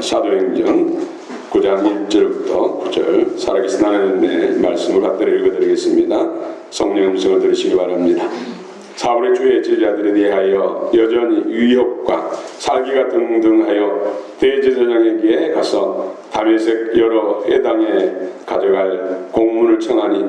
사도행전 9장 1절부터 9절 살아계신 하나님의 말씀을 갖다가 읽어드리겠습니다. 성령 음성을 들으시기 바랍니다. 사울의 주의 제자들에 대하여 여전히 위협과 살기가 등등하여 대제사장에게 가서 다메섹 여러 회당에 가져갈 공문을 청하니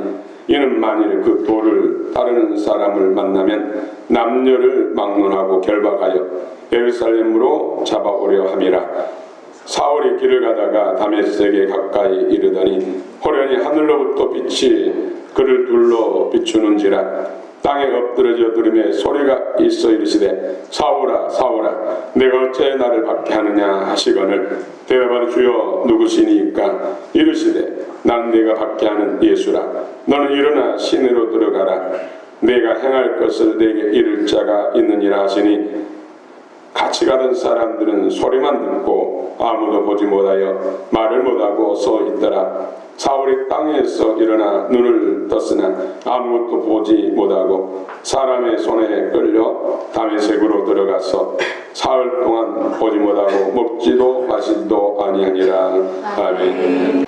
이는 만일 그 도를 따르는 사람을 만나면 남녀를 막론하고 결박하여 예루살렘으로 잡아오려 함이라. 사울이 길을 가다가 다메섹에 가까이 이르더니 호련히 하늘로부터 빛이 그를 둘러 비추는지라. 땅에 엎드러져 들으며 소리가 있어 이르시되 사울아 사울아 내가 어찌 나를 박해하느냐 하시거늘 대답하되 주여 누구시니까? 이르시되 난 네가 박해하는 예수라. 너는 일어나 시내로 들어가라. 내가 행할 것을 내게 이를 자가 있느니라 하시니 같이 가던 사람들은 소리만 듣고 아무도 보지 못하여 말을 못하고 서 있더라. 사울이 땅에서 일어나 눈을 떴으나 아무것도 보지 못하고 사람의 손에 끌려 다메섹으로 들어가서 사흘 동안 보지 못하고 먹지도 마시지도 아니하니라. 아멘.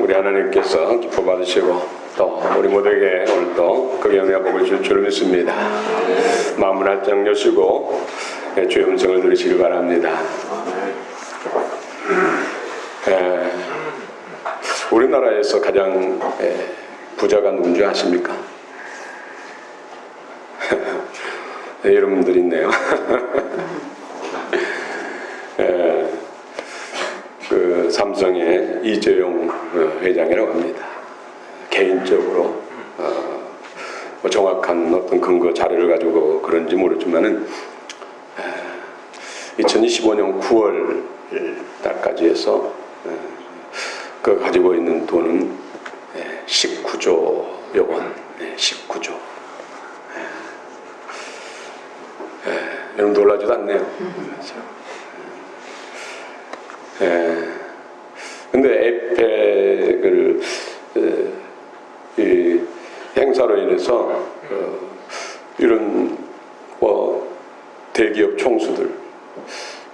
우리 하나님께서 기뻐 받으시고 또 우리 모두에게 오늘도 그 영향 복을 줄 줄 믿습니다. 마음을 활짝 여시고 주의 음성을 들으시기 바랍니다. 우리나라에서 가장 부자가 누군지 아십니까? 네, 여러분들 있네요. 그 삼성의 이재용 회장이라고 합니다. 개인적으로 뭐 정확한 어떤 근거 자료를 가지고 그런지 모르지만은 2025년 9월 달까지 해서 그 가지고 있는 돈은 19조여 원, 19조. 여러분 놀라지도 않네요. 근데 에펙을 이 행사로 인해서 이런 뭐 대기업 총수들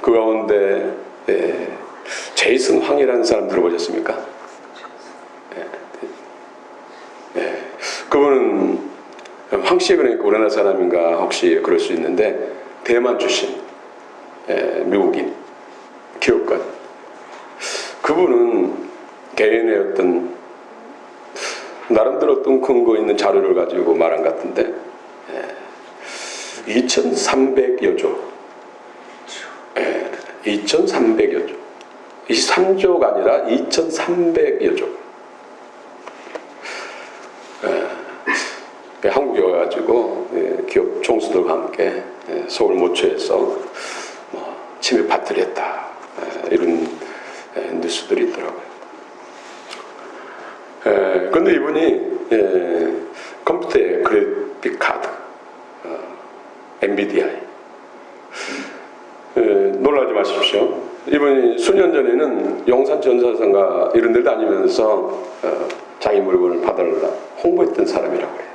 그 가운데 제이슨 황이라는 사람 들어보셨습니까? 그분은 황씨 그러니까 우리나라 사람인가 혹시 그럴 수 있는데 대만 출신 미국인 기업가. 그분은 개인의 어떤 나름대로 어떤 근거 있는 자료를 가지고 말한 것 같은데 2,300여 조 2,300여 조 23조가 아니라 2,300여 조 한국에 와가지고 기업 총수들과 함께 서울 모처에서 침입 파티를 했다 이런 뉴스들이 있더라고요. 그런데 이분이 컴퓨터의 그래픽 카드 엔비디아 놀라지 마십시오. 이분이 수년 전에는 용산전자상가 이런 데 다니면서 자기 물건을 받으려고 홍보했던 사람이라고 해요.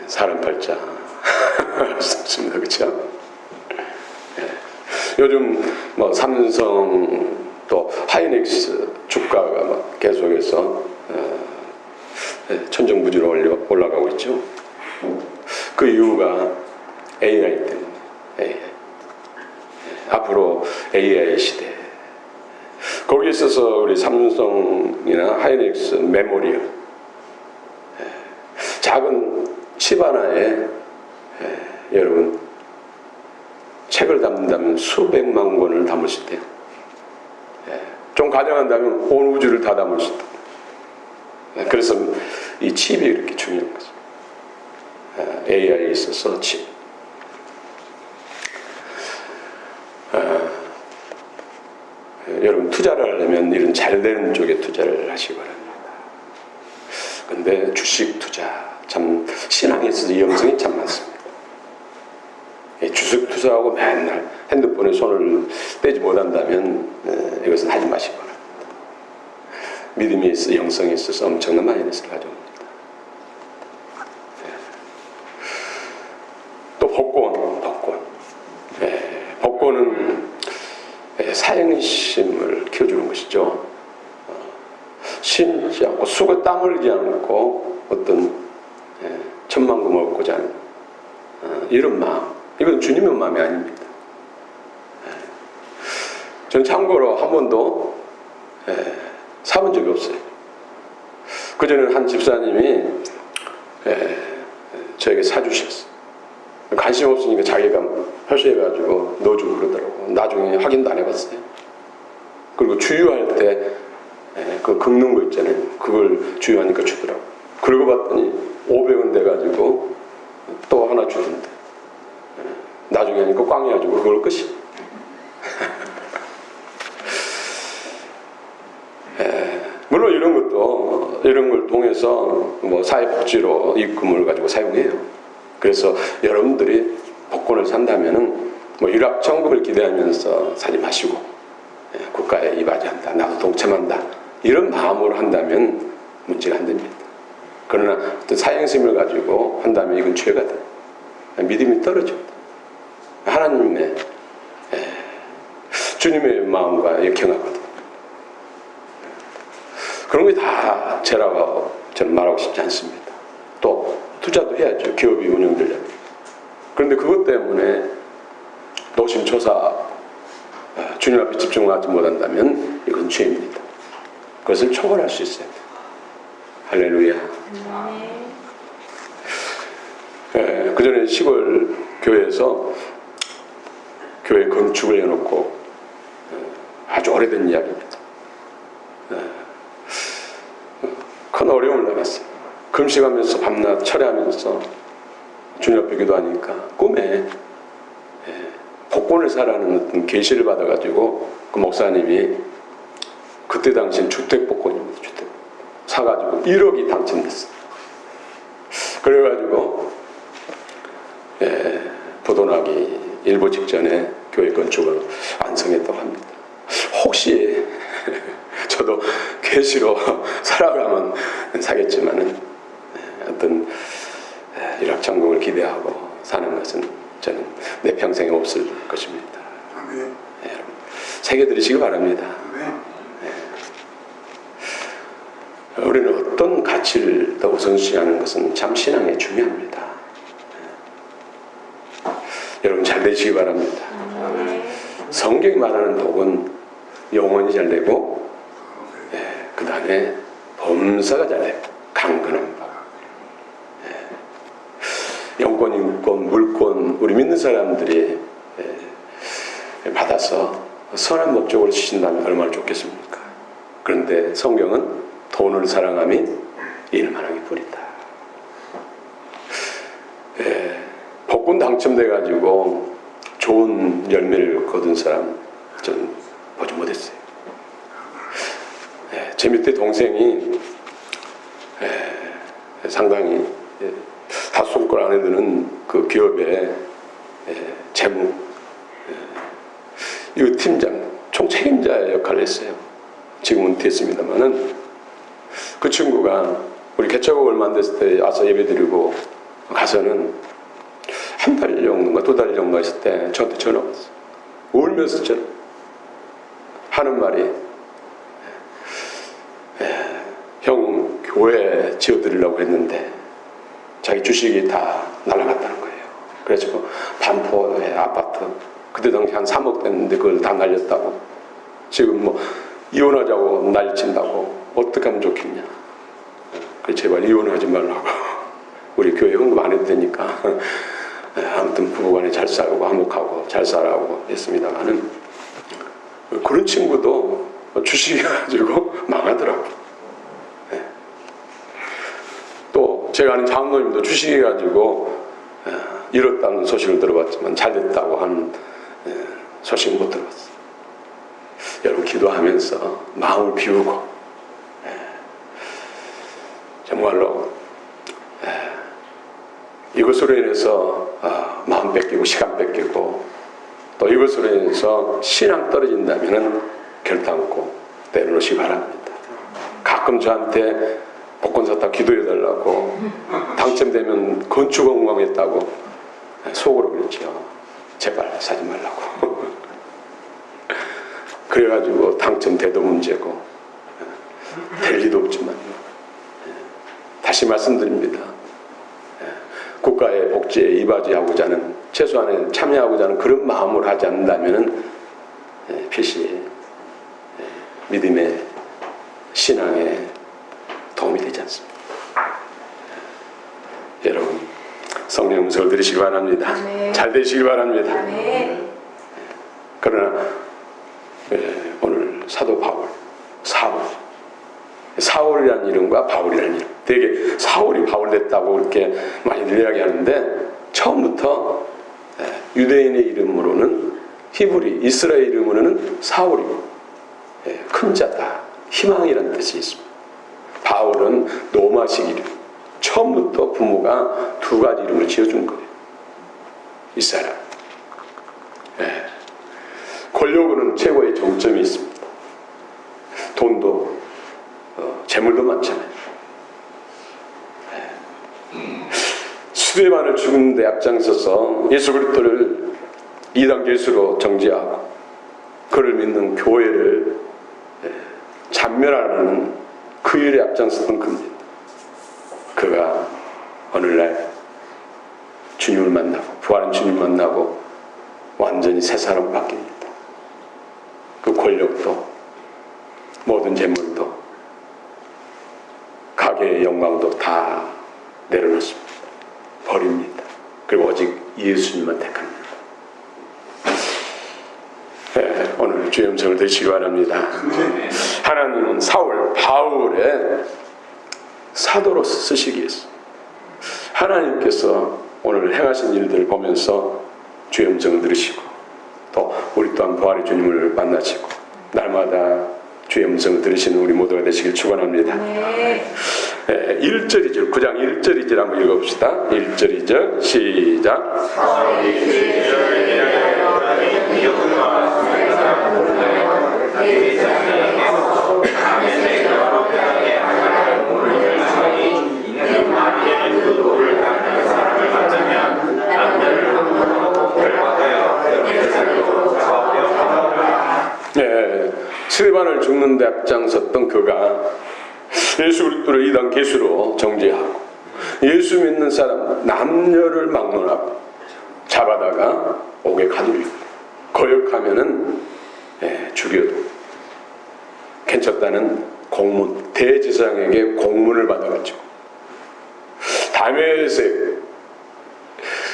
사람 팔자 좋습니다. 그렇죠? 요즘 뭐 삼성 또 하이닉스 주가가 막 계속해서 천정부지로 올라가고 있죠. 그 이유가 AI 때문에. AI. 앞으로 AI 시대. 거기에 있어서 우리 삼성이나 하이닉스 메모리얼 작은 칩 하나에 여러분 책을 담는다면 수백만 권을 담을 수 있대요. 좀 가정한다면 온 우주를 다 담을 수 있다. 그래서 이 칩이 이렇게 중요한 거죠. AI에 있어서 칩. 여러분 투자를 하려면 이런 잘 되는 쪽에 투자를 하시기 바랍니다. 근데 주식 투자 참 신앙에 있어서 위험성이 참 많습니다. 주식 투자하고 맨날 핸드폰에 손을 떼지 못한다면 이것은 하지 마시기 바랍니다. 믿음에 있어 영성에 있어서 엄청난 마이너스를 가져옵니다. 또 복권은 사행심을 키워주는 것이죠. 신지 않고 속에 땀 흘리지 않고 어떤 천만금 얻고자 하는 이런 마음, 이건 주님의 마음이 아닙니다. 저는 참고로 한 번도 사본 적이 없어요. 그전에는 한 집사님이 저에게 사주셨어요. 관심 없으니까 자기가 회수해가지고 넣어주고 그러더라고. 나중에 확인도 안 해봤어요. 그리고 주유할 때 그 긁는 거 있잖아요. 그걸 주유하니까 주더라고. 그러고 봤더니 500원 돼가지고 또 하나 주던데. 나중에 하니까 꽝해가지고 그걸 끝이. 물론 이런 걸 통해서 뭐 사회복지로 입금을 가지고 사용해요. 그래서 여러분들이 복권을 산다면은 뭐 일확천금을 기대하면서 사지 마시고 국가에 이바지한다, 나도 동참한다 이런 마음으로 한다면 문제가 안 됩니다. 그러나 어떤 사행심을 가지고 한다면 이건 죄가 돼. 믿음이 떨어집니다. 하나님의 주님의 마음과 역행하거든. 그런 게 다 죄라고 저는 말하고 싶지 않습니다. 또 투자도 해야죠. 기업이 운영되려면. 그런데 그것 때문에 노심초사 주님 앞에 집중하지 못한다면 이건 죄입니다. 그것을 초월할 수 있어요. 할렐루야. 그전에 시골 교회에서 교회 건축을 해놓고 아주 오래된 이야기입니다. 큰 어려움을 당했어요. 금식하면서 밤낮 철회하면서 주님 앞에 기도하니까 꿈에 복권을 사라는 어떤 계시를 받아가지고 그 목사님이 그때 당시엔 주택복권입니다. 주택 사가지고 1억이 당첨됐어요. 그래가지고 부도나기 일보 직전에 교회 건축을 완성했다고 합니다. 혹시 저도 계시로 살아가면 사겠지만은 어떤 일확천금을 기대하고 사는 것은 저는 내 평생에 없을 것입니다. 여러분 새겨 들으시기 바랍니다. 우리는 어떤 가치를 더 우선시하는 것은 참 신앙에 중요합니다. 여러분 잘 되시기 바랍니다. 성경이 말하는 복은 영혼이 잘 되고 그 다음에 범사가 잘 되고 강건한 바, 영권, 인권, 물권 우리 믿는 사람들이 받아서 선한 목적으로 쓰신다면 얼마나 좋겠습니까? 그런데 성경은 돈을 사랑함이 일만하기 뿌리다. 복권 당첨돼가지고 좋은 열매를 거둔 사람 저는 보지 못했어요. 제 밑에 동생이 상당히 다섯 손가락 안에 드는 그 기업의 재무 이 팀장 총책임자 역할을 했어요. 지금은 됐습니다만은 그 친구가 우리 개척하고 얼마 안 됐을 때 와서 예배드리고 가서는 한 달 정도인가 두 달 정도 있을 때 저한테 전화 왔어요. 울면서 하는 말이 형 교회 지어드리려고 했는데 자기 주식이 다 날아갔다는 거예요. 그래서 반포의 아파트 그때 당시 한 3억 됐는데 그걸 다 날렸다고. 지금 뭐 이혼하자고 난리친다고. 어떻게 하면 좋겠냐. 그래서 제발 이혼하지 말라고. 우리 교회 헌금 안 해도 되니까 아무튼 부부간에 잘 살고 화목하고 잘 살아고 했습니다만은 그런 친구도 주식이 가지고 망하더라고. 또 제가 아는 장로님도 주식이 가지고 잃었다는 소식을 들어봤지만 잘 됐다고 하는 소식은 못 들어봤어요. 여러분 기도하면서 마음을 비우고 정말로 이것으로 인해서 마음 뺏기고 시간 뺏기고 또 이것으로 인해서 신앙 떨어진다면 결단코 내려놓으시기 바랍니다. 가끔 저한테 복권 샀다 기도해달라고 당첨되면 건축 엉망했다고 속으로 그랬죠. 제발 사지 말라고. 그래가지고 당첨돼도 문제고 될 리도 없지만 다시 말씀드립니다. 국가의 복지에 이바지하고자 하는 최소한의 참여하고자 하는 그런 마음을 하지 않는다면 필시 믿음의 신앙에 도움이 되지 않습니다. 여러분 성령 음성을 들으시기 바랍니다. 아멘. 잘 되시기 바랍니다. 아멘. 그러나 오늘 사도 바울 사울이라는 이름과 바울이라는 이름 되게 사울이 바울 됐다고 그렇게 많이들 이야기하는데 처음부터 유대인의 이름으로는 히브리 이스라엘 이름으로는 사울이고 큰 자다 희망이라는 뜻이 있습니다. 바울은 로마식 이름 처음부터 부모가 두 가지 이름을 지어준 거예요. 이 사람 권력으로는 최고의 정점이 있습니다. 돈도 재물도 많잖아요. 스데반을 죽이는데 앞장서서 예수 그리스도를 이단 예수로 정죄하고 그를 믿는 교회를 잔멸하는 그 일에 앞장섰던 그입니다. 그가 어느날 주님을 만나고 부활한 주님을 만나고 완전히 새 사람으로 바뀝니다. 그 권력도 모든 재물도 야훼의 영광도 다 내려놓습니다. 버립니다. 그리고 오직 예수님만 택합니다. 네, 오늘 주의 음성을 들으시기 바랍니다. 하나님은 사울, 바울의 사도로서 쓰시기 위해서 하나님께서 오늘 행하신 일들을 보면서 주의 음성을 들으시고 또 우리 또한 부활의 주님을 만나시고 날마다 주의 음성을 들으시는 우리 모두가 되시길 축원합니다. 네. 1절 2절 9장 1절 2절 한번 읽어봅시다. 1절 2절 시작. 스데반을 죽는 데 앞장섰던 그가 예수 그리스도를 이단 계수로 정죄하고 예수 믿는 사람 남녀를 막론하고 잡아다가 옥에 가두리고 거역하면은 죽여도 괜찮다는 공문, 대제사장에게 공문을 받아가지고 다메섹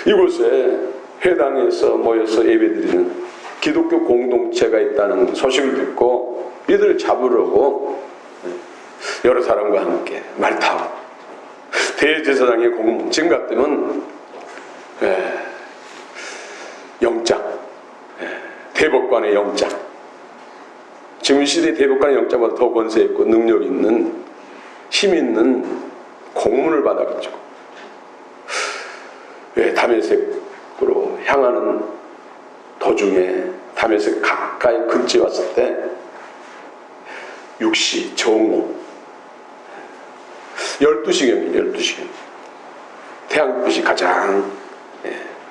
이곳에 회당에서 모여서 예배드리는 기독교 공동체가 있다는 소식을 듣고 이들을 잡으려고 여러 사람과 함께 말 타고 대제사장의 공문, 지금 같으면 영장, 대법관의 영장, 지금 시대 대법관의 영장보다 더 권세 있고 능력 있는 힘 있는 공문을 받아가지고 다메섹으로 향하는 도중에 다메섹 가까이 근처에 왔을 때 육시 정오 12시경입니다. 12시경 태양빛이 가장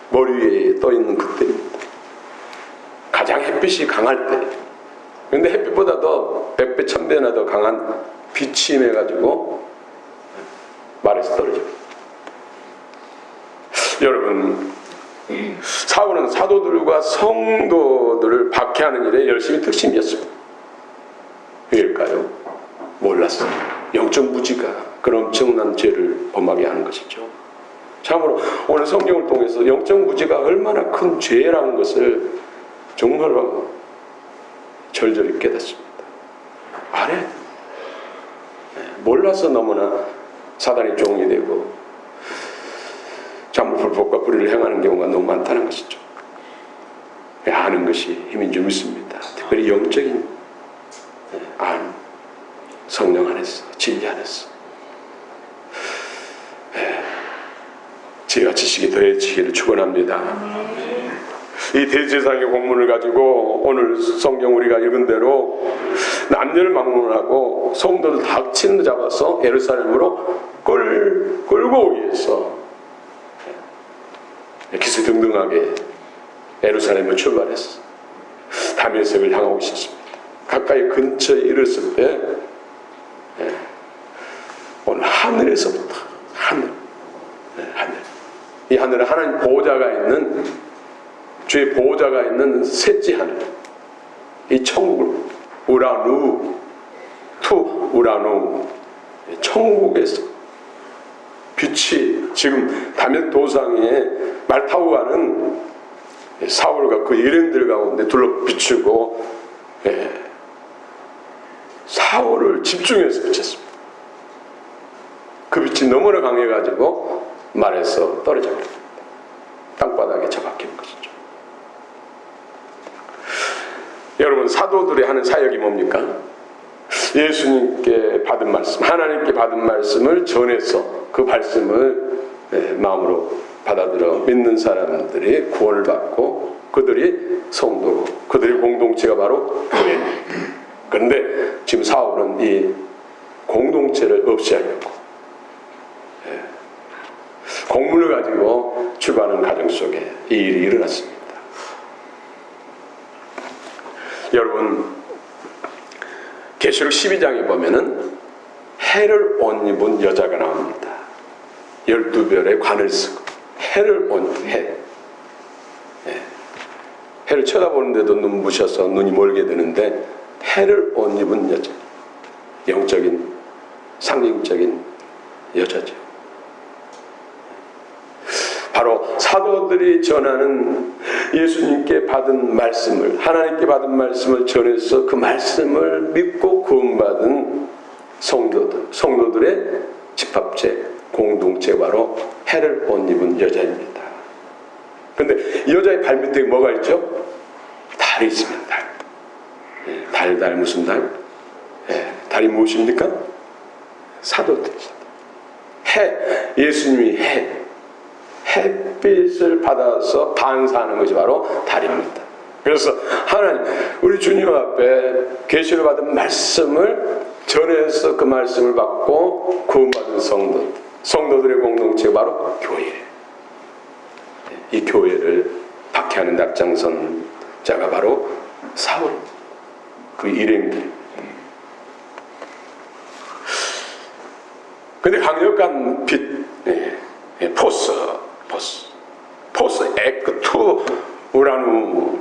머리 위에 떠있는 그때입니다. 가장 햇빛이 강할 때 그런데 햇빛보다 더 100배 1000배나 더 강한 빛이 임해가지고 말에서 떨어져요. 여러분 사울은 사도들과 성도들을 박해하는 일에 열심히 특심이었습니다. 왜일까요? 몰랐어요. 영적 무지가 그런 엄청난 죄를 범하게 하는 것이죠. 참으로 오늘 성경을 통해서 영적 무지가 얼마나 큰 죄라는 것을 정말로 절절히 깨닫습니다. 안 해. 몰라서 너무나 사단의 종이 되고 불법과 불의를 행하는 경우가 너무 많다는 것이죠. 아는 것이 힘인 줄 믿습니다. 특별히 영적인 안, 성령 안에서, 진리 안에서 지혜와 지식이 더해지기를 축원합니다. 이 대제사장의 공문을 가지고 오늘 성경 우리가 읽은 대로 남녀를 막론하고 성도들 다 친구 잡아서 예루살렘으로 끌고 오기 위해서 기세등등하게 예루살렘을 출발했어. 다메섹을 향하고 있었습니다. 가까이 근처에 이르렀을 때 오늘 하늘에서부터 하늘 이 하늘은 하나님 보호자가 있는 주의 보호자가 있는 셋째 하늘 이 천국을 우라누 천국에서 빛이 지금 다메섹 도상에 말 타고 가는 사울과 그 일행들 가운데 둘러 비추고 사울을 집중해서 비쳤습니다. 그 빛이 너무나 강해가지고 말에서 떨어져 버립니다. 땅바닥에 처박히는 것이죠. 여러분 사도들이 하는 사역이 뭡니까? 예수님께 받은 말씀, 하나님께 받은 말씀을 전해서 그 말씀을 마음으로 받아들여 믿는 사람들이 구원을 받고 그들이 성도고 그들의 공동체가 바로 교회. 그런데 지금 사울은 이 공동체를 없애려고 공문을 가지고 출발하는 과정 속에 이 일이 일어났습니다. 여러분 계시록 12장에 보면은 해를 옷 입은 여자가 나옵니다. 12별의 관을 쓰고 해를 온 해. 해를 쳐다보는데도 눈부셔서 눈이 멀게 되는데 해를 옷 입은 여자. 영적인 상징적인 말씀을, 하나님께 받은 말씀을 전해서 그 말씀을 믿고 구원받은 성도들의 집합체, 공동체, 바로 해를 옷 입은 여자입니다. 그런데 이 여자의 발밑에 뭐가 있죠? 달이 있습니다. 달. 무슨 달? 달이 무엇입니까? 사도들이죠. 예수님이 햇빛을 받아서 반사하는 것이 바로 달입니다. 그래서 하나님, 우리 주님 앞에 계시를 받은 말씀을 전해서 그 말씀을 받고 구원받은 성도들의 공동체가 바로 교회예요. 이 교회를 박해하는 앞장선 자가 바로 사울, 그 일행들. 근데 강력한 빛, 포스, 에크투, 우라누,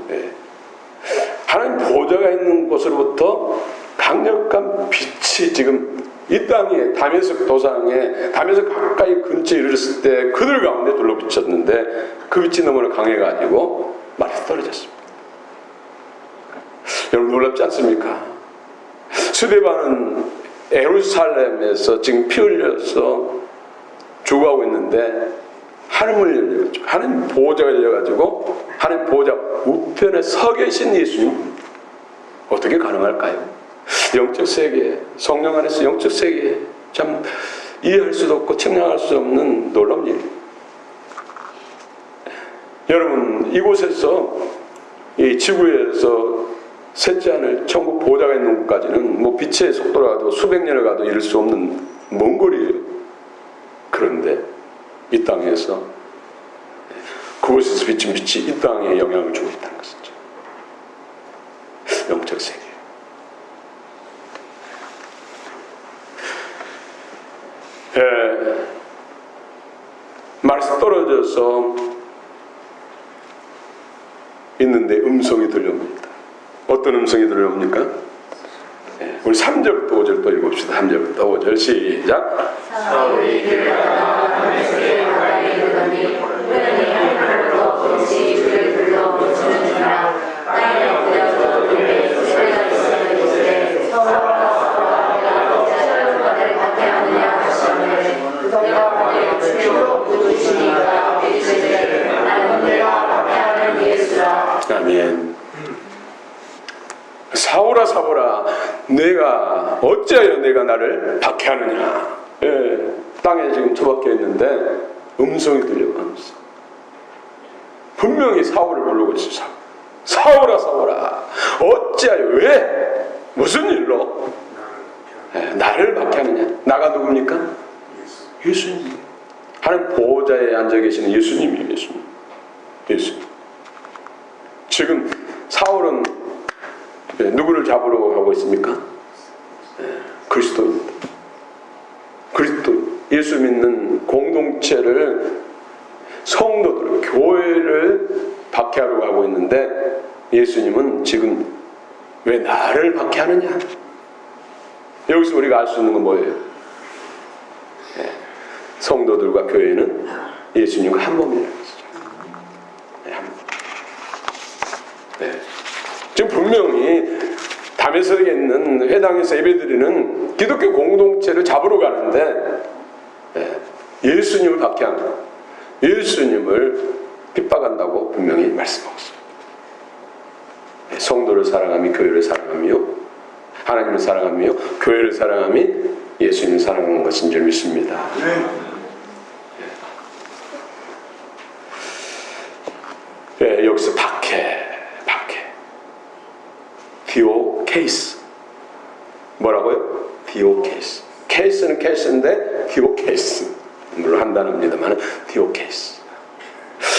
하나님 보좌가 있는 곳으로부터 강력한 빛이 지금 이 땅에 다메섹 도상에 다메섹 가까이 근처에 이르렀을 때 그들 가운데 둘러 비쳤는데 그 빛이 너무나 강해가지고 말이 떨어졌습니다. 여러분 놀랍지 않습니까? 스데반은 예루살렘에서 지금 피 흘려서 죽어가고 있는데 하늘문이 열려가지고, 하나님 보호자가 열려가지고 하나님 보호자 우편에 서 계신 예수님, 어떻게 가능할까요? 영적 세계, 성령 안에서 영적 세계, 참 이해할 수도 없고 측량할 수 없는 놀라운 일. 여러분, 이곳에서, 이 지구에서 셋째 하늘 천국 보호자가 있는 곳까지는 뭐 빛의 속도로 가도 수백 년을 가도 이룰 수 없는 먼 거리예요. 그런데 이 땅에서 그곳에서 비친 빛이 이 땅에 영향을 주고 있다는 것이죠. 영적 세계. 말에서 떨어져서 있는데 음성이 들려옵니다. 어떤 음성이 들려옵니까? 우리 3절부터 5절 또 읽읍시다. 3절부터 5절 시작. 사울이 들어가다 다메섹에 가까이 이르더니 우연히 하늘로부터 빛이 그를 불러 비추는지라 땅에 엎드려서 그에게 소리가 있었는데 사울아 내가 어찌하여 나를 박해하느냐 하시오매 내가 너의 주로 부르시니까 이르시되 나는 내가 박해하는 예수라. 아멘. 사울아 내가 어찌하여 내가 나를 박해하느냐. 땅에 지금 처박혀 있는데 음성이 들려가면서 분명히 사울을 부르고 있어요. 사울아 어찌하여, 왜, 무슨 일로 나를 박해하느냐. 나가 누굽니까? 예수님. 하나님 보호자에 앉아 계시는 예수님이에요. 예수님. 지금 사울은 누구를 잡으러 가고 있습니까? 그리스도입니다. 예수 믿는 공동체를, 성도들, 교회를 박해하러 가고 있는데 예수님은 지금 왜 나를 박해하느냐? 여기서 우리가 알 수 있는 건 뭐예요? 성도들과 교회는 예수님과 한 몸이라는 것이죠. 한 몸. 지금 분명히 다메섹에 있는 회당에서 예배드리는 기독교 공동체를 잡으러 가는데 예수님을 박해하는, 예수님을 핍박한다고 분명히 말씀하고 있습니다. 성도를 사랑하며 교회를 사랑하며 하나님을 사랑하며 교회를 사랑하며 예수님을 사랑하는 것인 줄 믿습니다. 여기서 박해. 디오케이스. 뭐라고요? 디오케이스. 케이스는 케이스인데 디오케이스. 물론 한 단어입니다만 디오케이스.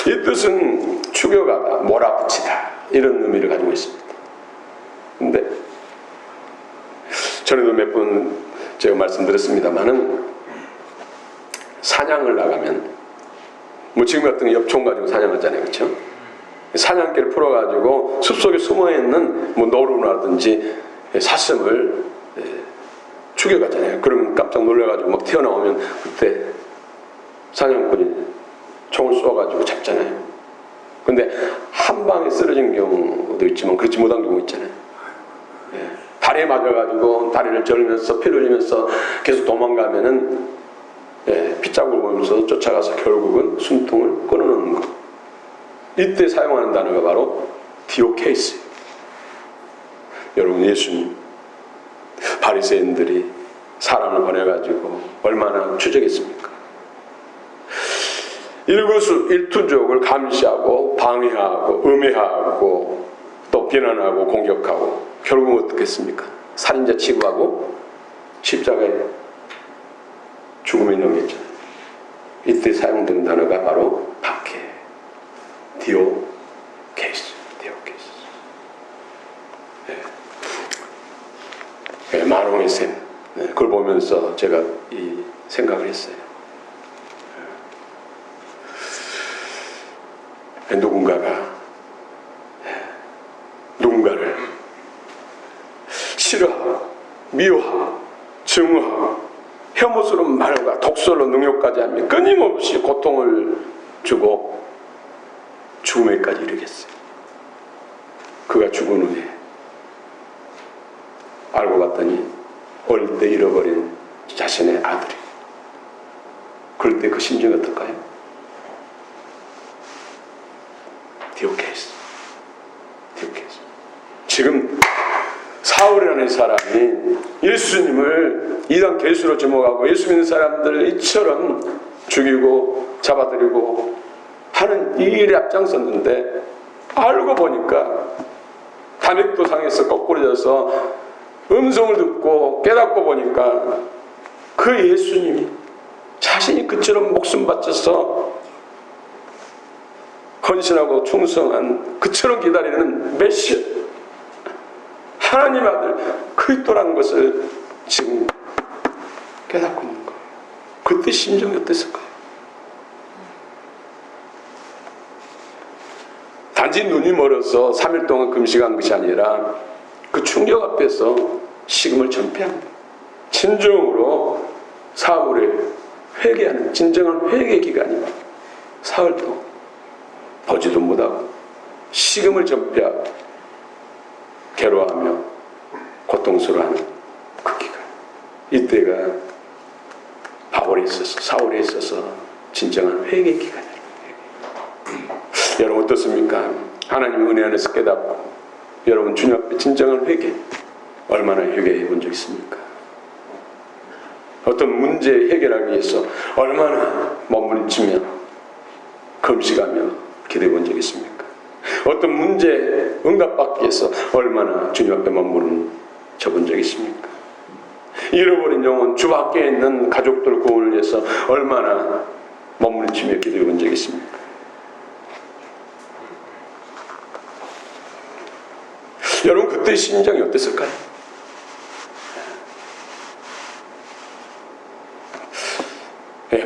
이 뜻은 추격하다, 몰아붙이다, 이런 의미를 가지고 있습니다. 근데 전에도 몇 번 제가 말씀드렸습니다만은 사냥을 나가면 뭐 지금 같은 엽총 가지고 사냥하잖아요, 그렇죠? 사냥개를 풀어가지고 숲속에 숨어있는 뭐 노루라든지 사슴을 죽여가잖아요. 그러면 깜짝 놀라가지고 막 튀어나오면 그때 사냥꾼이 총을 쏘아가지고 잡잖아요. 근데 한 방에 쓰러진 경우도 있지만 그렇지 못한 경우 있잖아요. 다리에 맞아가지고 다리를 절면서 피를 흘리면서 계속 도망가면은 핏자국을 보면서 쫓아가서 결국은 숨통을 끊어놓는 것. 이때 사용하는 단어가 바로 디오케이스예요. 여러분, 예수님 바리새인들이 사람을 보내가지고 얼마나 추적했습니까? 일거수일투족을 감시하고 방해하고 음해하고 또 비난하고 공격하고 결국은 어떻게 했습니까? 살인자 취급하고 십자가에 죽음에 넘겼잖아요. 이때 사용된 단어가 바로 박해, 디오케이스. 만홍의 샘. 그걸 보면서 제가 이 생각을 했어요. 누군가를 싫어하고 미워하고 증오하고 혐오스러운 말과 독설로 능욕까지 하며 끊임없이 고통을 주고 죽음에까지 이르겠어요. 그가 죽은 후에 알고 봤더니 어릴 때 잃어버린 자신의 아들이. 그럴 때 그 심정이 어떨까요? 디오케이스. 지금 사울이라는 사람이 예수님을 이단 괴수로 지목하고 예수 믿는 사람들을 이처럼 죽이고 잡아들이고 하는 이 일에 앞장섰는데 알고 보니까 담액도상에서 거꾸로져서 음성을 듣고 깨닫고 보니까 그 예수님이 자신이 그처럼 목숨 바쳐서 헌신하고 충성한 그처럼 기다리는 메시아 하나님 아들 그리스도라는 것을 지금 깨닫고 있는 거예요. 그때 심정이 어땠을까요? 단지 눈이 멀어서 3일 동안 금식한 것이 아니라 그 충격 앞에서 식음을 전폐합니다. 진정으로 사울을 회개하는 진정한 회개 기간이 사흘 동안 보지도 못하고 식음을 전폐하고 괴로워하며 고통스러워하는 그 기간. 이때가 바울에 있어서 사울에 있어서 진정한 회개 기간이에요. 여러분 어떻습니까? 하나님 은혜 안에서 깨닫고 여러분 주님 앞에 진정한 회개 얼마나 회개해 본 적 있습니까? 어떤 문제 해결하기 위해서 얼마나 몸부림치며 금식하며 기도해 본 적 있습니까? 어떤 문제 응답받기 위해서 얼마나 주님 앞에 몸부림쳐 본 적 있습니까? 잃어버린 영혼 주 밖에 있는 가족들 구원을 위해서 얼마나 몸부림치며 기도해 본 적 있습니까? 여러분 그때 심정이 어땠을까요?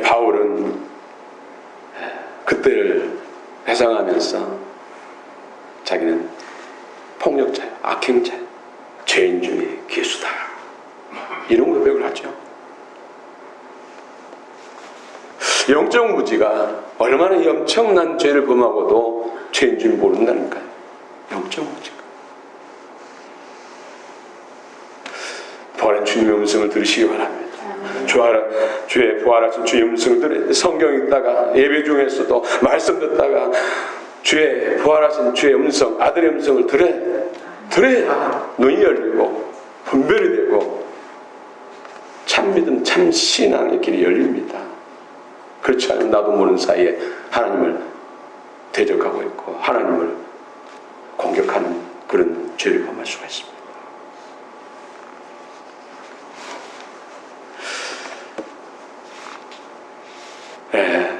바울은 그때를 회상하면서 자기는 폭력자야, 악행자야, 죄인 중에 괴수다 이런 고백을 하죠. 영적 무지가 얼마나 엄청난 죄를 범하고도 죄인 줄 모른다니까요. 영적 무지가. 부활한 주님의 음성을 들으시기 바랍니다. 주의 부활하신 주의 음성을 들으 성경 읽다가 예배 중에서도 말씀 듣다가 주의 부활하신 주의 음성, 아들의 음성을 들어야 눈이 열리고 분별이 되고 참 믿음, 참 신앙의 길이 열립니다. 그렇지 않으면 나도 모르는 사이에 하나님을 대적하고 있고 하나님을 공격하는 그런 죄를 범할 수가 있습니다.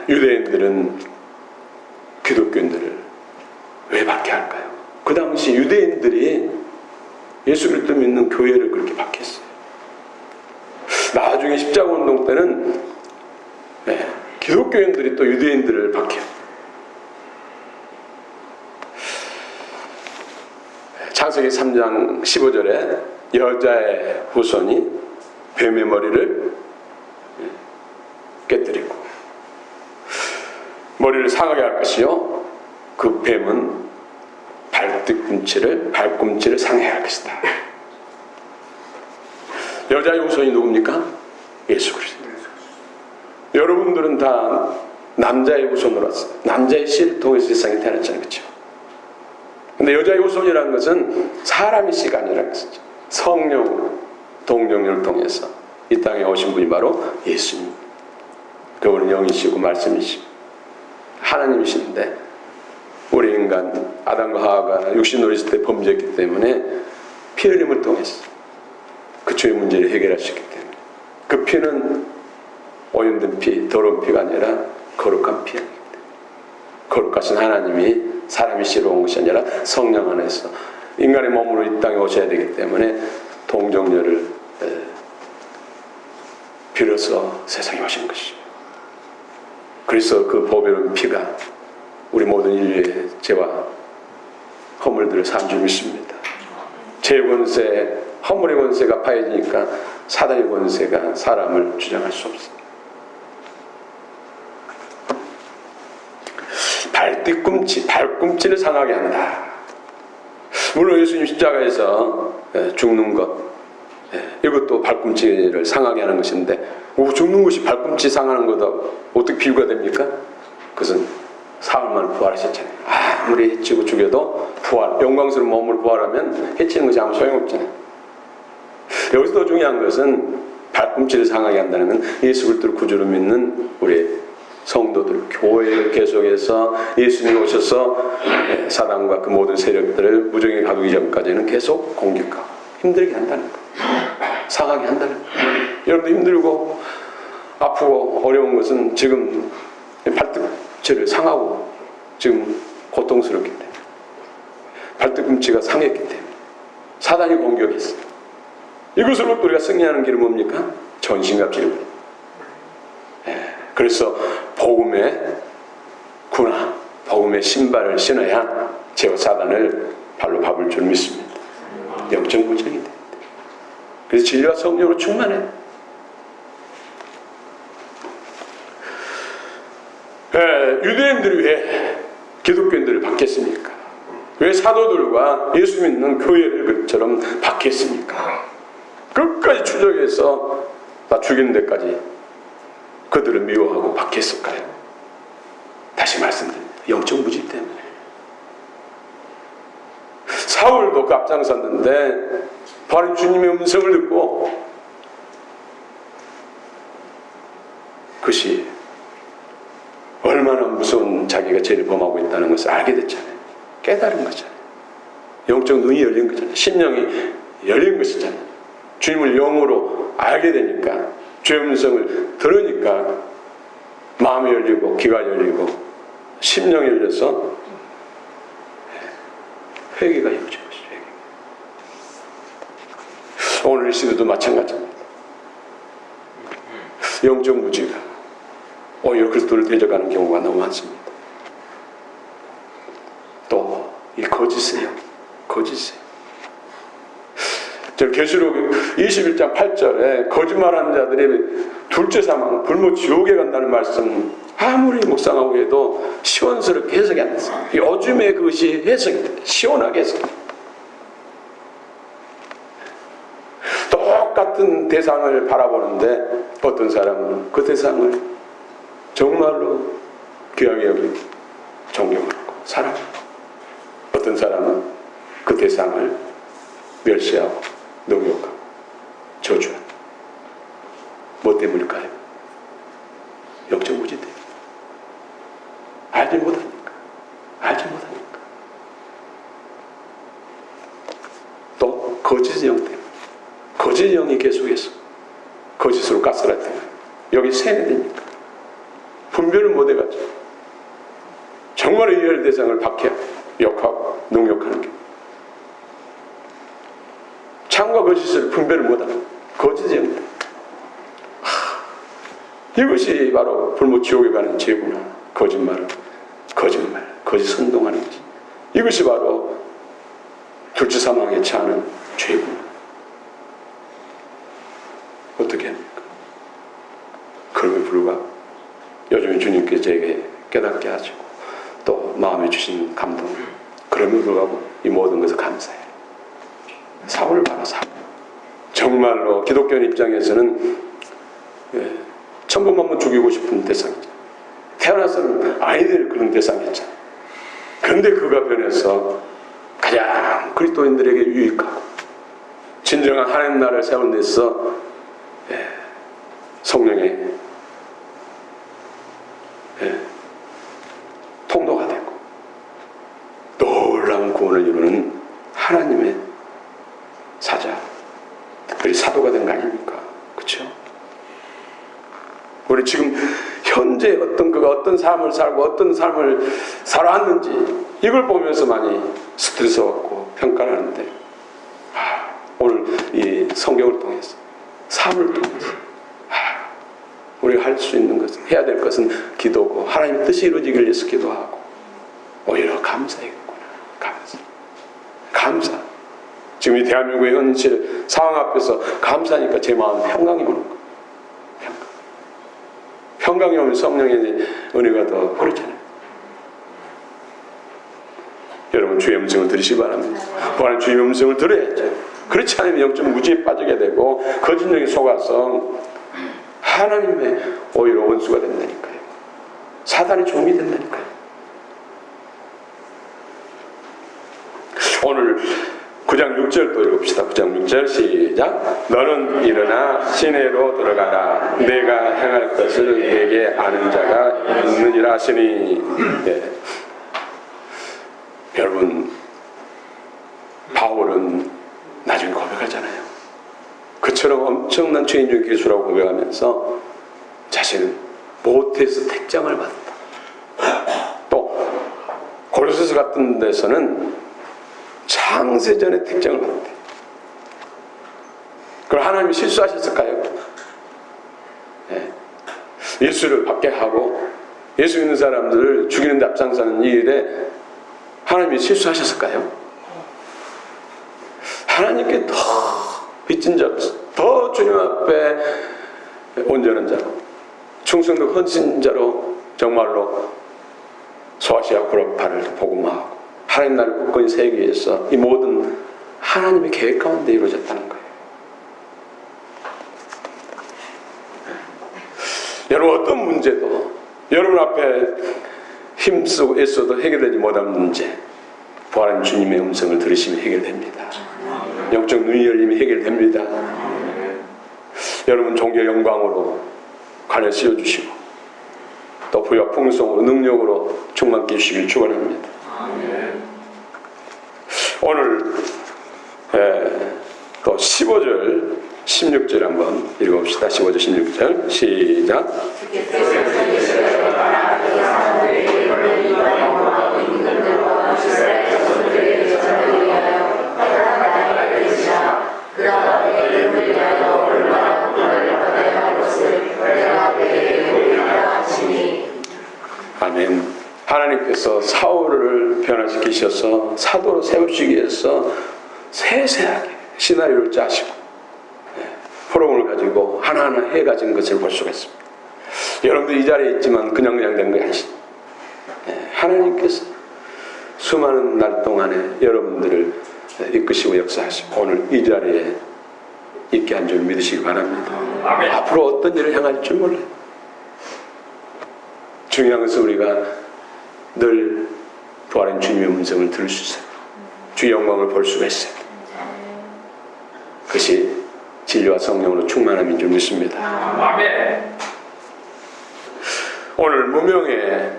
유대인들은 기독교인들을 왜 박해할까요? 그 당시 유대인들이 예수 그리스도 믿는 교회를 그렇게 박해했어요. 나중에 십자가운동 때는 기독교인들이 또 유대인들을 박해요. 창세기 3장 15절에 여자의 후손이 뱀의 머리를 깨뜨리고 머리를 상하게 할 것이요 그 뱀은 발꿈치를 상해할 것이다. 여자의 후손이 누굽니까? 예수 그리스도. 여러분들은 다 남자의 후손으로서 남자의 씨를 통해서 세상에 태어났잖아요. 그렇죠? 근데 여자의 후손이라는 것은 사람의 씨가 아니라는 것이죠. 성령으로 동정녀를 통해서 이 땅에 오신 분이 바로 예수님. 그분은 영이시고 말씀이시고 하나님이신데 우리 인간 아담과 하와가 육신으로 있을 때 범죄했기 때문에 피 흘림을 통해서 그 죄의 문제를 해결하셨기 때문에 그 피는 오염된 피, 더러운 피가 아니라 거룩한 피입니다. 거룩하신 하나님이 사람이 씨로 온 것이 아니라 성령 안에서 인간의 몸으로 이 땅에 오셔야 되기 때문에 동정녀를 빌어서 세상에 오신 것이죠. 그래서 그 보배로운 피가 우리 모든 인류의 죄와 허물들을 산 줄 믿습니다. 죄의 권세, 허물의 권세가 파해지니까 사단의 권세가 사람을 주장할 수 없습니다. 발꿈치를 상하게 한다. 물론 예수님 십자가에서 죽는 것, 이것도 발꿈치를 상하게 하는 것인데 죽는 것이 발꿈치 상하는 거다 어떻게 비유가 됩니까? 그것은 사흘 만에 부활하셨잖아요. 아무리 해치고 죽여도 영광스러운 몸을 부활하면 해치는 것이 아무 소용없잖아요. 여기서 더 중요한 것은 발꿈치를 상하게 한다는 건 예수 그리스도를 구주로 믿는 우리 성도들, 교회를 계속해서 예수님이 오셔서 사단과 그 모든 세력들을 무정에 가두기 전까지는 계속 공격하고 힘들게 한다는 거예요. 상하게 한다는 거예요. 여러분도 힘들고 아프고 어려운 것은 지금 발꿈치를 상하고 지금 고통스럽기 때문에 발꿈치가 상했기 때문에 사단이 공격했어요. 이것으로부터 우리가 승리하는 길은 뭡니까? 전신갑 기름입니다. 그래서 복음의 군화, 복음의 신발을 신어야 죄와 사단을 발로 밟을 줄 믿습니다. 영적 무장이 됩니다. 그래서 진리와 성령으로 충만해요. 유대인들이 왜 기독교인들을 받겠습니까? 왜 사도들과 예수 믿는 교회를 그처럼 받겠습니까? 끝까지 추적해서 다 죽이는 데까지 그들을 미워하고 박했을까요? 다시 말씀드립니다. 영적 무지 때문에. 사울도 그 앞장섰는데 바로 주님의 음성을 듣고 그것이 얼마나 무서운 자기가 죄를 범하고 있다는 것을 알게 됐잖아요. 깨달은 거잖아요. 영적 눈이 열린 거잖아요. 심령이 열린 것이잖아요. 주님을 영으로 알게 되니까 죄의 음성을 들으니까 마음이 열리고 귀가 열리고 심령이 열려서 회개가 이루어진 것이죠. 오늘 이 시대도 마찬가지입니다. 영적 무지가 오히려 그리스도를 대적하는 경우가 너무 많습니다. 또 이 거짓이에요. 저 계시록 21장 8절에 거짓말하는 자들이 둘째 사망, 불못 지옥에 간다는 말씀 아무리 묵상하고 해도 시원스럽게 해석이 안 됐어요. 요즘에 그것이 해석이 돼요. 시원하게 해석이 돼요. 똑같은 대상을 바라보는데 어떤 사람은 그 대상을 정말로 귀하게 여기고 존경하고 사랑하고 어떤 사람은 그 대상을 멸시하고 능욕하고 저주하고 뭐 때문일까요? 영적 무지 때문에 알지 못하니까 또 거짓의 영 때문에 거짓의 영이 계속해서 거짓으로 가스라이팅 여기 세뇌되니까 분별을 못 해가지고 정말 의뢰할 대상을 박해하고 욕하고 능욕하는 게 참과 거짓을 분별을 못하는 거짓의 영. 이것이 바로 불못 지옥에 가는 죄구나. 거짓말, 거짓 선동하는 거지. 이것이 바로 둘째 사망에 처하는 죄구나. 어떻게 합니까? 그럼에 불구하고 요즘 주님께서 저에게 깨닫게 하시고 또 마음에 주신 감동, 그럼에도 불구하고 이 모든 것을 감사해요. 사울 바로 사울. 정말로 기독교 입장에서는 천부만물 죽이고 싶은 대상이죠. 태어나서는 아이들 그런 대상이었잖아요. 그런데 그가 변해서 가장 그리스도인들에게 유익하고 진정한 하나님 나라를 세우는 데서 성령의 통로가 되고 놀라운 구원을 이루는 하나님의 사자, 특별히 사도가 된 거 아닙니까? 그렇죠? 우리 지금 현재 그가 어떤 삶을 살고 어떤 삶을 살아왔는지 이걸 보면서 많이 스트레스 받고 평가를 하는데, 오늘 이 성경을 통해서 삶을 통해서 우리가 할 수 있는 것은, 해야 될 것은 기도고 하나님 뜻이 이루어지길 위해서 기도하고 오히려 감사해야겠구나. 감사. 지금 이 대한민국의 현실 상황 앞에서 감사하니까 제 마음 평강이 오는 거예요. 평강이 오면 성령의 은혜가 더 흐르잖아요. 여러분 주의 음성을 들으시기 바랍니다. 또한 주의 음성을 들어야죠. 그렇지 않으면 영적 무지에 빠지게 되고 거짓령에 속아서 하나님의 오히려 원수가 된다니까요. 사단의 종이 된다니까요. 오늘 9장 6절 또 읽읍시다. 9장 6절 시작. 너는 일어나 시내로 들어가라. 내가 행할 것을 내게 아는 자가 있느니라 하시니. 여러분, 바울은 나중에 고백하잖아요. 그처럼 엄청난 죄인 중에 괴수라고 고백하면서 자신은 모태에서 택장을 받았다. 또 고린도서 같은 데서는 창세전에 택장을 받았대. 그럼 하나님이 실수하셨을까요? 예수를 받게 하고 예수 믿는 사람들을 죽이는 데 앞장서는 이 일에 하나님이 실수하셨을까요? 하나님께 더 빚진 자, 더 주님 앞에 온전한 자로, 충성도 헌신자로 정말로 소아시아 구라파를 복음화하고 하나님 나라를 굳건히 세우기 위해서 이 모든 하나님의 계획 가운데 이루어졌다는 거예요. 여러분, 어떤 문제도 여러분 앞에 힘쓰고 애써도 해결되지 못한 문제, 부활한 주님의 음성을 들으시면 해결됩니다. 영적 눈이 열리면 해결됩니다. 여러분 종교 영광으로 관을 씌워주시고 또 부와 풍성으로 능력으로 충만케 해주시길 축원합니다. 오늘 또 15절 16절 한번 읽어봅시다. 15절 16절 시작. 아멘. 하나님께서 사울을 변화시키셔서 사도로 세우시기 위해서 세세하게 시나리오를 짜시고 프로그램을 가지고 하나하나 해가진 것을 볼 수가 있습니다. 여러분들 이 자리에 있지만 그냥 된 거 아니시죠? 하나님께서 수많은 날 동안에 여러분들을 이끄시고 역사하시고 오늘 이 자리에 있게 한 줄 믿으시기 바랍니다. 아멘. 앞으로 어떤 일을 향할 줄 몰라요. 중요한 것은 우리가 늘 부활한 주님의 음성을 들을 수 있어요. 주의 영광을 볼 수가 있어요. 그것이 진리와 성령으로 충만함인 줄 믿습니다. 아멘. 오늘 무명의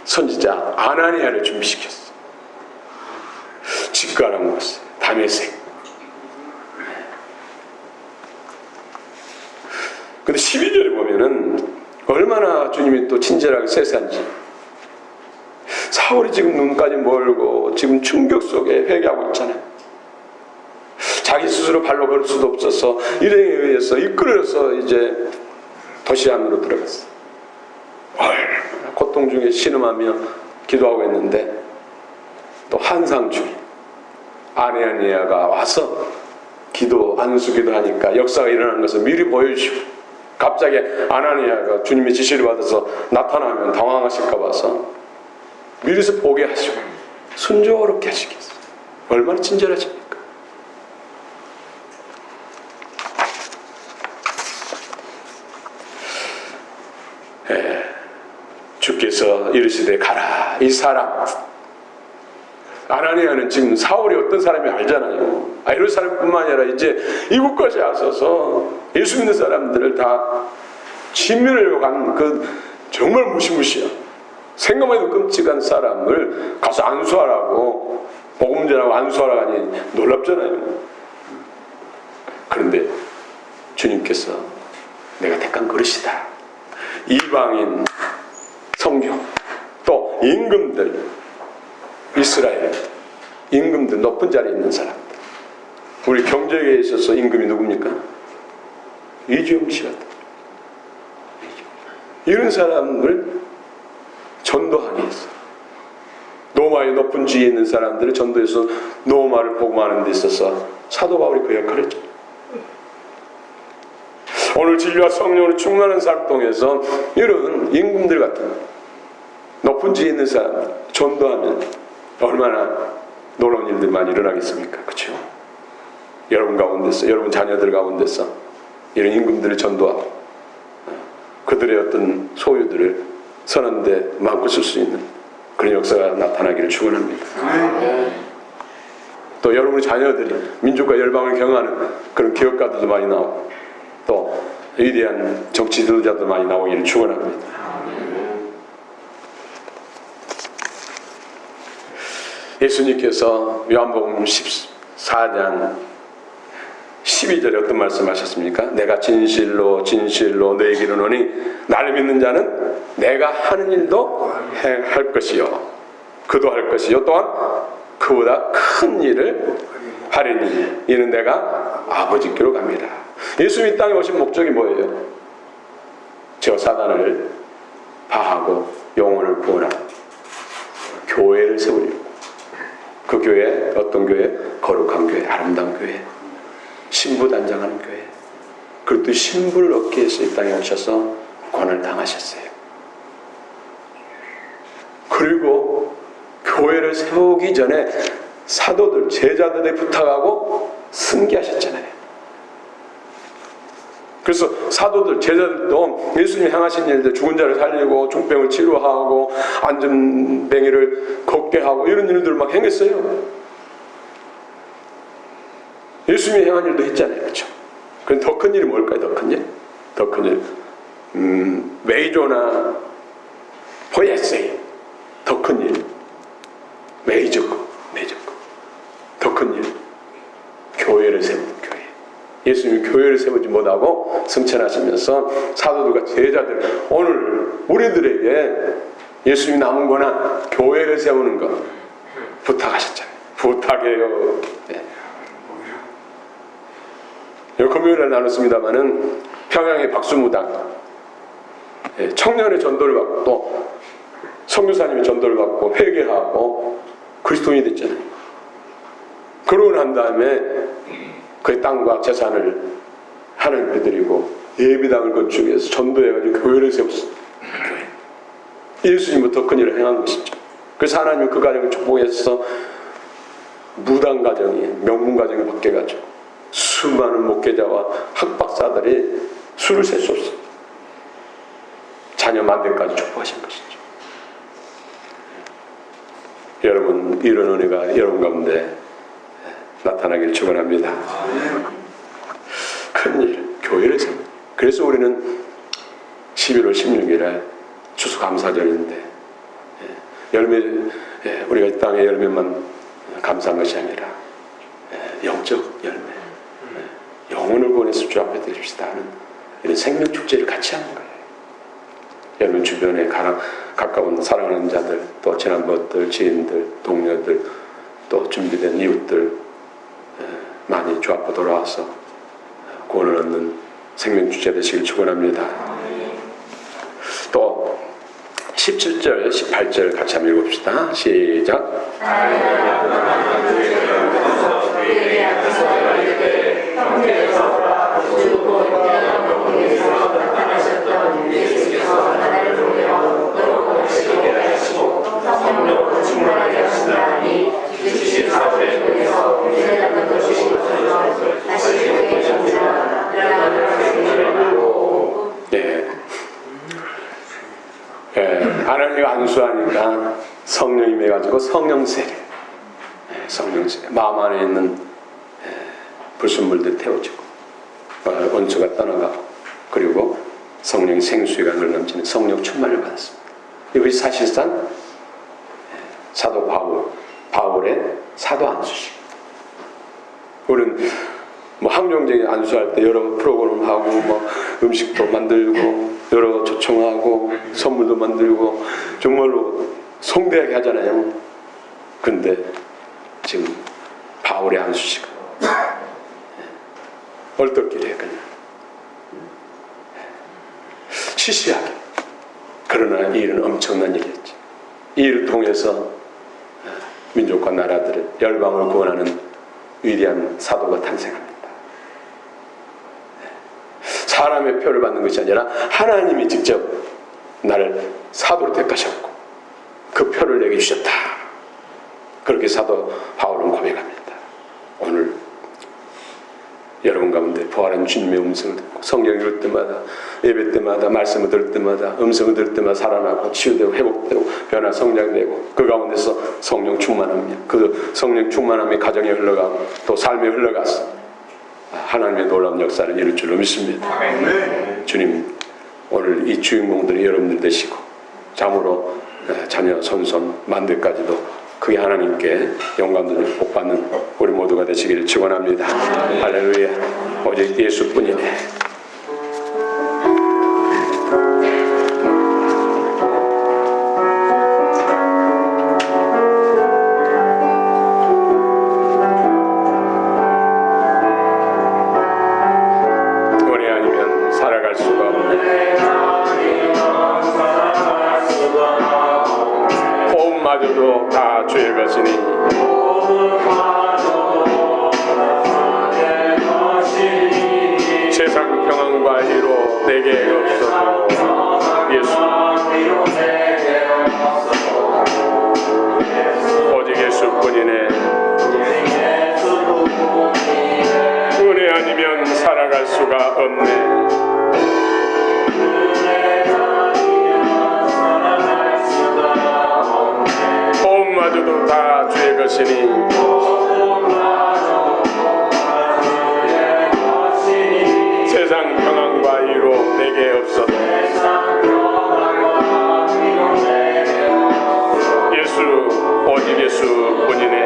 선지자 아나니아를 준비시켰어요. 직가라는 것을 다메섹. 근데 12절에 보면은 얼마나 주님이 또 친절하게 세세한지. 사울이 지금 눈까지 멀고 지금 충격 속에 회개하고 있잖아요. 자기 스스로 발로 걸을 수도 없어서 일행에 의해서 이끌어서 이제 도시 안으로 들어갔어요. 얼마나 고통 중에 신음하며 기도하고 있는데 또 한상 중에 아나니아가 와서 안수 기도하니까 역사가 일어나는 것을 미리 보여주시고 갑자기 아나니아가 주님의 지시를 받아서 나타나면 당황하실까 봐서 미리서 보게 하시고 순조롭게 하시겠어요. 얼마나 친절하십니까? 주께서 이르시되 가라. 이 사람 아나니아는 지금 사울이 어떤 사람이 알잖아요. 예루살렘뿐만 아니라 이제 이곳까지 와서서 예수 믿는 사람들을 다 진멸하려고 하는 그 정말 무시무시한 생각만 해도 끔찍한 사람을 가서 안수하라고 복음 전하고 안수하라고 하니 놀랍잖아요. 그런데 주님께서 내가 택한 그릇이다. 이방인 성경 또 임금들 이스라엘 임금들 높은 자리에 있는 사람들 우리 경제계에 있어서 임금이 누굽니까? 이주영 씨 같은 이런 사람을 전도하기 위해서 로마의 높은 지위에 있는 사람들을 전도해서 로마를 복음하는 데 있어서 사도 바울이 그 역할을 했죠. 오늘 진리와 성령으로 충만한 삶 통해서 이런 임금들 같은 높은 지위에 있는 사람 전도하면 얼마나 놀라운 일들이 많이 일어나겠습니까? 그렇죠? 여러분 가운데서 여러분 자녀들 가운데서 이런 임금들을 전도하고 그들의 어떤 소유들을 선한 데 마음껏 쓸 수 있는 그런 역사가 나타나기를 축원합니다. 또 여러분의 자녀들이 민족과 열방을 경하는 그런 기업가들도 많이 나오고 또 위대한 정치 지도자도 많이 나오기를 축원합니다. 예수님께서 요한복음 14장 12절에 어떤 말씀하셨습니까? 내가 진실로 진실로 너에게 이르노니 나를 믿는 자는 내가 하는 일도 할 것이요 그도 할 것이요 또한 그보다 큰 일을 하리니 이는 내가 아버지께로 갑니다. 예수님이 땅에 오신 목적이 뭐예요? 저 사단을 파하고 영혼을 구원하는 교회를 세우려고. 그 교회 어떤 교회? 거룩한 교회, 아름다운 교회, 신부단장하는 교회. 그리고 신부를 얻기 위해서 이 땅에 오셔서 고난을 당하셨어요. 그리고 교회를 세우기 전에 사도들, 제자들에 부탁하고 승계하셨잖아요. 그래서 사도들, 제자들도 예수님이 행하신 일들, 죽은 자를 살리고 중병을 치료하고 안전뱅이를 걷게 하고 이런 일들을 막 행했어요. 예수님이 행한 일도 했잖아요. 그렇죠? 그럼 더 큰 일이 뭘까요? 더 큰 일? 더 큰 일. 메이저나 포예스예요. 더 큰 일. 메이저 거. 더 큰 일. 교회를 세우는 교회. 예수님이 교회를 세우지 못하고 승천하시면서 사도들과 제자들, 오늘 우리들에게 예수님이 남은 거나 교회를 세우는 것 부탁하셨잖아요. 부탁해요. 네. 금요일에 나눴습니다마는 평양의 박수무당 청년의 전도를 받고 또 선교사님의 전도를 받고 회개하고 그리스도인이 됐잖아요. 그러고 난 다음에 그 땅과 재산을 하나님께 드리고 예비당을 건축해서 전도해가지고 교회를 세웠어요. 예수님은 더 큰 일을 행한 것이죠. 그래서 하나님은 그 가정을 축복해서 무당 가정이 명문 가정이 바뀌어가지고 수많은 목회자와 학박사들이 수를 셀 수 없어요. 자녀 만대까지 축복하신 것이죠. 여러분 이런 은혜가 여러분 가운데 나타나기를 축원합니다. 큰일, 교회를 세워. 그래서 우리는 11월 16일에 추수감사절인데 열매, 우리가 이 땅의 열매만 감사한 것이 아니라 영적 열매, 영혼을 구원해서 주 앞에 드립시다 하는 이런 생명축제를 같이 하는 거예요. 여러분 주변에 가까운 사랑하는 자들, 또 친한 것들, 지인들, 동료들, 또 준비된 이웃들 많이 주 앞으로 돌아와서 구원을 얻는 생명축제 되시길 축원합니다. 또 17절, 18절 같이 한번 읽읍시다. 시작. 하나님이 안수하니까 성령이 매가지고 성령세례, 성령세례, 마음 안에 있는 불순물들 태워지고 원수가 떠나가고, 그리고 성령의 생수가 넘치는 성령 충만을 받았습니다. 이것이 사실상 사도 바울의 사도 안수식. 우리는 뭐 항정제에 안수할 때 여러 프로그램 하고, 뭐 음식도 만들고, 여러 초청하고, 선물도 만들고, 정말로 성대하게 하잖아요. 근데 지금 바울의 안수식은 얼떨결에 그냥 시시하게, 그러나 이 일은 엄청난 일이었죠. 이 일을 통해서 민족과 나라들을, 열방을 구원하는 위대한 사도가 탄생합니다. 사람의 표를 받는 것이 아니라 하나님이 직접 나를 사도로 택하셨고 그 표를 내게 주셨다. 그렇게 사도 바울은 고백합니다. 오늘 여러분 가운데 부활한 주님의 음성을 듣고, 성경을 들을 때마다, 예배 때마다, 말씀을 들을 때마다, 음성을 들을 때마다 살아나고 치유되고 회복되고 변화 성장되고, 그 가운데서 성령 충만함이야. 그 성령 충만함이 가정에 흘러가고 또 삶에 흘러가서 하나님의 놀라운 역사를 이룰 줄로 믿습니다. 주님, 오늘 이 주인공들이 여러분들 되시고 참으로 자녀, 손손, 만들까지도 그게 하나님께 영광을 복받는 우리 모두가 되시기를 축원합니다. 할렐루야. 오직 예수뿐이네. 은혜 아니면 살아갈 수가 없네. 호흡마저도 다 주의 것이니 세상 평안과 이로 내게 없어도 예수, 오직 예수뿐이네. 은혜 아니면 살아갈 수가 없네. 호흡마저도 다 주의 것이니 세상 평안과 이로 내게 없어도 예수, 오직 예수뿐이네.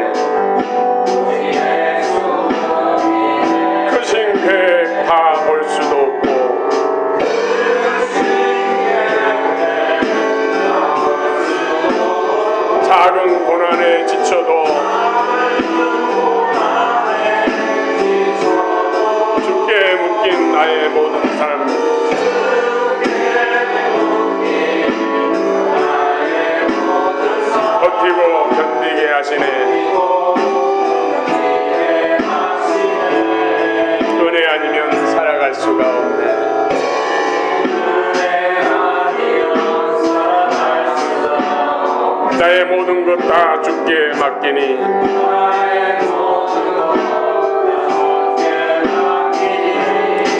그 신계 다 볼 수도 없고 작은 고난에 지쳐도 주께 묶인 나의 모든 삶, 버티고 견디게 하시네. 은혜 아니면 살아갈 수가 없네. 나의 모든 것 다 주께 맡기니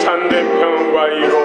참된 평안과 이로